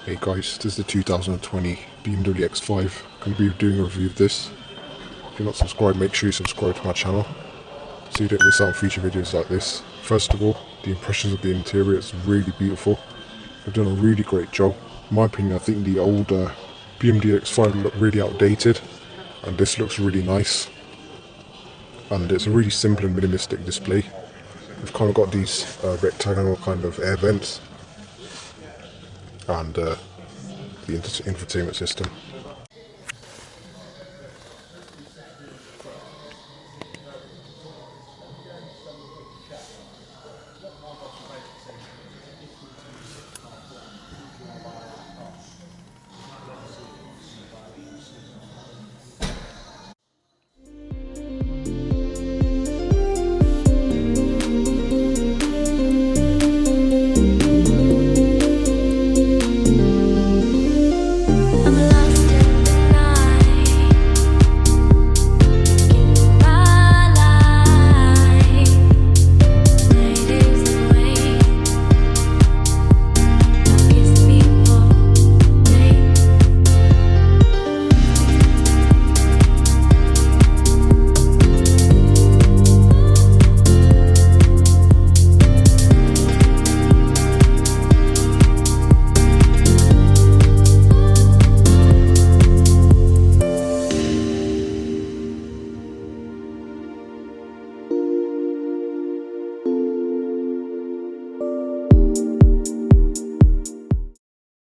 Hey guys, this is the 2020 BMW X5. I'm going to be doing a review of this. If you're not subscribed, make sure you subscribe to my channel so you don't miss out on future videos like this. First of all, the impressions of the interior is really beautiful. They've done a really great job. In my opinion, I think the older BMW X5 looked really outdated, and this looks really nice. And it's a really simple and minimalistic display. We've kind of got these rectangular kind of air vents and the infotainment system.